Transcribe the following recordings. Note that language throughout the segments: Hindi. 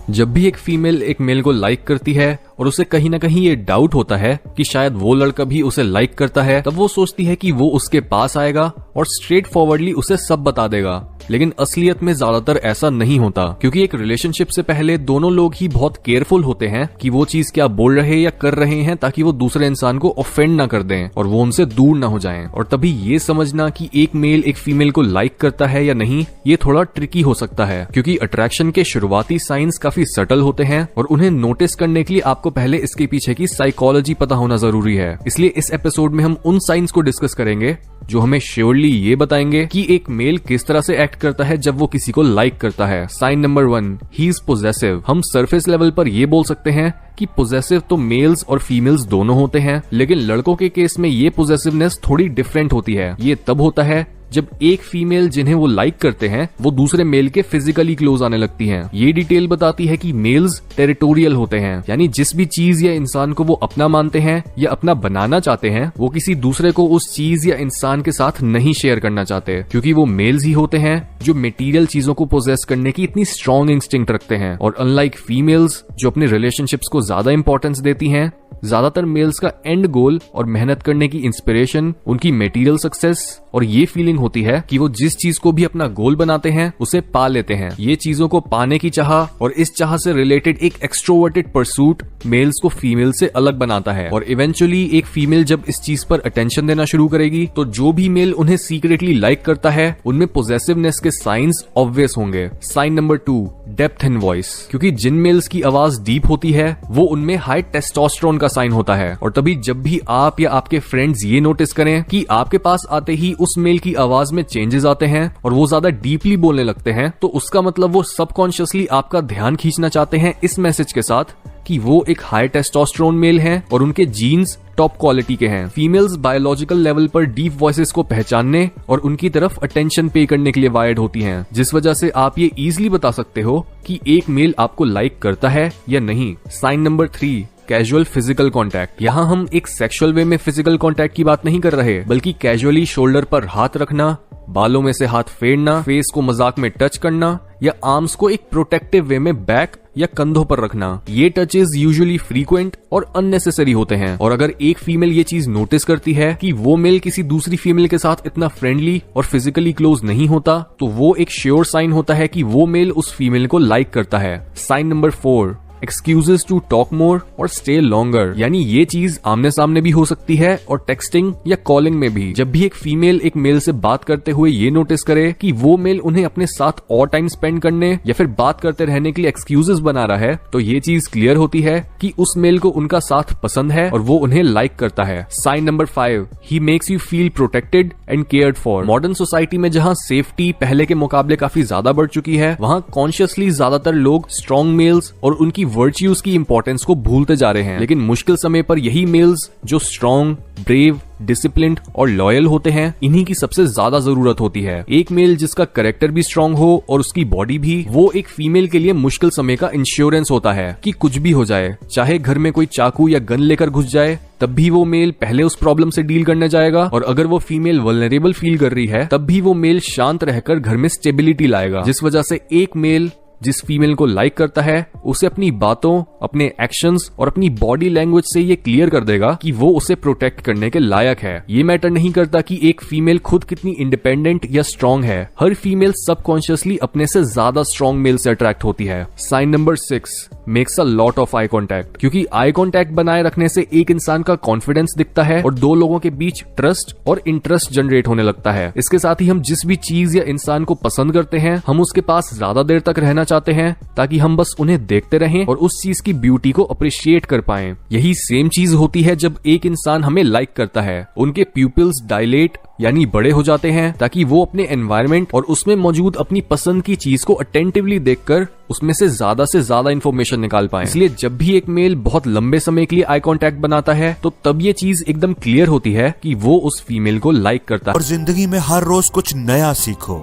जब भी एक फीमेल एक मेल को लाइक करती है और उसे कहीं ना कहीं ये डाउट होता है कि शायद वो लड़का भी उसे लाइक करता है, तब वो सोचती है कि वो उसके पास आएगा और स्ट्रेट फॉरवर्डली उसे सब बता देगा। लेकिन असलियत में ज्यादातर ऐसा नहीं होता, क्योंकि एक रिलेशनशिप से पहले दोनों लोग ही बहुत केयरफुल होते हैं कि वो चीज क्या बोल रहे या कर रहे हैं, ताकि वो दूसरे इंसान को ऑफेंड ना कर दें और वो उनसे दूर ना हो जाएं। और तभी ये समझना कि एक मेल एक फीमेल को लाइक करता है या नहीं, ये थोड़ा ट्रिकी हो सकता है, क्योंकि अट्रैक्शन के शुरुआती साइंस काफी सटल होते हैं और उन्हें नोटिस करने के लिए आपको पहले इसके पीछे की साइकोलॉजी पता होना जरूरी है। इसलिए इस एपिसोड में हम उन साइंस को डिस्कस करेंगे जो हमें श्योरली ये बताएंगे कि एक मेल किस तरह से एक्ट करता है जब वो किसी को लाइक करता है। Sign number 1, he is possessive. हम सरफेस लेवल पर ये बोल सकते हैं कि पोजेसिव तो मेल्स और फीमेल्स दोनों होते हैं, लेकिन लड़कों के केस में ये पोजेसिवनेस थोड़ी डिफरेंट होती है। ये तब होता है जब एक फीमेल जिन्हें वो लाइक करते हैं वो दूसरे मेल के फिजिकली क्लोज आने लगती हैं। ये डिटेल बताती है कि मेल्स टेरिटोरियल होते हैं, यानी जिस भी चीज या इंसान को वो अपना मानते हैं या अपना बनाना चाहते हैं, वो किसी दूसरे को उस चीज या इंसान के साथ नहीं शेयर करना चाहते, क्योंकि वो मेल्स ही होते हैं जो मटेरियल चीजों को पोजेस करने की इतनी स्ट्रॉन्ग इंस्टिंक्ट रखते हैं। और अनलाइक फीमेल्स जो अपने रिलेशनशिप्स को ज्यादा इंपॉर्टेंस देती हैं, ज्यादातर मेल्स का एंड गोल और मेहनत करने की इंस्पिरेशन उनकी मटेरियल सक्सेस और ये फीलिंग होती है कि वो जिस चीज को भी अपना गोल बनाते हैं उसे पा लेते हैं। ये चीजों को पाने की चाह और इस चाह से रिलेटेड एक एक्सट्रोवर्टेड परसूट मेल्स को फीमेल से अलग बनाता है। और इवेंचुअली एक फीमेल जब इस चीज पर अटेंशन देना शुरू करेगी तो जो भी मेल उन्हें सीक्रेटली लाइक करता है उनमें पोजेसिवनेस के साइंस ऑब्वियस होंगे। Sign number 2, depth in voice. क्योंकि जिन मेल्स की आवाज डीप होती है वो उनमें हाई टेस्टोस्टेरोन का साइन होता है। और तभी जब भी आप या आपके फ्रेंड्स ये नोटिस करें कि आपके पास आते ही उस मेल की आवाज में चेंजेस आते हैं और वो ज्यादा डीपली बोलने लगते हैं, तो उसका मतलब वो सबकॉन्शियसली आपका ध्यान खींचना चाहते हैं इस मैसेज के साथ कि वो एक हाई टेस्टोस्टेरोन मेल हैं और उनके जीन्स टॉप क्वालिटी के हैं। फीमेल्स बायोलॉजिकल लेवल पर डीप वॉइसेस को पहचानने और उनकी तरफ अटेंशन पे करने के लिए वायर्ड होती हैं, जिस वजह से आप ये इजीली बता सकते हो कि एक मेल आपको लाइक करता है या नहीं। Sign number 3, casual physical contact. यहाँ हम एक सेक्सुअल वे में फिजिकल कांटेक्ट की बात नहीं कर रहे, बल्कि कैजुअली शोल्डर पर हाथ रखना, बालों में से हाथ फेरना, फेस को मजाक में टच करना या आर्म्स को एक प्रोटेक्टिव वे में बैक या कंधों पर रखना। ये टचेस यूजुअली फ्रीक्वेंट और अननेसेसरी होते हैं। और अगर एक फीमेल ये चीज नोटिस करती है कि वो मेल किसी दूसरी फीमेल के साथ इतना फ्रेंडली और फिजिकली क्लोज नहीं होता, तो वो एक श्योर साइन होता है कि वो मेल उस फीमेल को लाइक करता है। Sign number 4, excuses to talk more और स्टे लॉन्गर। यानी ये चीज आमने सामने भी हो सकती है और टेक्सटिंग या कॉलिंग में भी। जब भी एक फीमेल एक मेल से बात करते हुए ये नोटिस करे कि वो मेल उन्हें अपने साथ और टाइम स्पेंड करने या फिर बात करते रहने के लिए एक्सक्यूजेस बना रहा है, तो ये चीज क्लियर होती है कि उस मेल को उनका साथ पसंद है और वो उन्हें लाइक करता है। Sign number 5, he makes you feel protected and cared for. Modern society में जहाँ सेफ्टी पहले के मुकाबले काफी ज्यादा बढ़ चुकी है, वहाँ कॉन्शियसली ज्यादातर लोग स्ट्रॉन्ग मेल्स और उनकी वर्च्यूज की इंपॉर्टेंस को भूलते जा रहे हैं। लेकिन मुश्किल समय पर यही मेल्स जो स्ट्रॉन्ग, ब्रेव, डिसिप्लिन्ड और लॉयल होते हैं, इन्हीं की सबसे ज्यादा जरूरत होती है। एक मेल जिसका कैरेक्टर भी स्ट्रॉन्ग हो और उसकी बॉडी भी, वो एक फीमेल के लिए मुश्किल समय का इंश्योरेंस होता है कि कुछ भी हो जाए, चाहे घर में कोई चाकू या गन लेकर घुस जाए, तब भी वो मेल पहले उस प्रॉब्लम से डील करने जाएगा। और अगर वो फीमेल वल्नरेबल फील कर रही है, तब भी वो मेल शांत रहकर घर में स्टेबिलिटी लाएगा। जिस वजह से एक मेल जिस फीमेल को लाइक करता है उसे अपनी बातों, अपने एक्शंस और अपनी बॉडी लैंग्वेज से ये क्लियर कर देगा कि वो उसे प्रोटेक्ट करने के लायक है। ये मैटर नहीं करता कि एक फीमेल खुद कितनी इंडिपेंडेंट या स्ट्रॉन्ग है, हर फीमेल सबकॉन्शियसली अपने से ज्यादा स्ट्रॉन्ग मेल से अट्रैक्ट होती है। Sign number 6, makes a lot of eye contact. क्योंकि आई कॉन्टैक्ट बनाए रखने से एक इंसान का कॉन्फिडेंस दिखता है और दो लोगों के बीच ट्रस्ट और इंटरेस्ट जनरेट होने लगता है। इसके साथ ही हम जिस भी चीज या इंसान को पसंद करते हैं, हम उसके पास ज्यादा देर तक रहना चाहते हैं ताकि हम बस उन्हें देखते रहें और उस चीज की ब्यूटी को अप्रिशिएट कर पाएं। यही सेम चीज होती है जब एक इंसान हमें लाइक करता है। उनके प्यूपिल्स डायलेट यानी बड़े हो जाते हैं ताकि वो अपने एनवायरनमेंट और उसमें मौजूद अपनी पसंद की चीज को अटेंटिवली देखकर उसमें से ज्यादा इंफॉर्मेशन निकाल पाए। इसलिए जब भी एक मेल बहुत लंबे समय के लिए आई कांटेक्ट बनाता है, तो तब ये चीज एकदम क्लियर होती है कि वो उस फीमेल को लाइक करता है। और जिंदगी में हर रोज कुछ नया सीखो,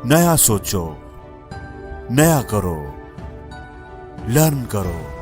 नया सोचो, नया करो, लर्न करो।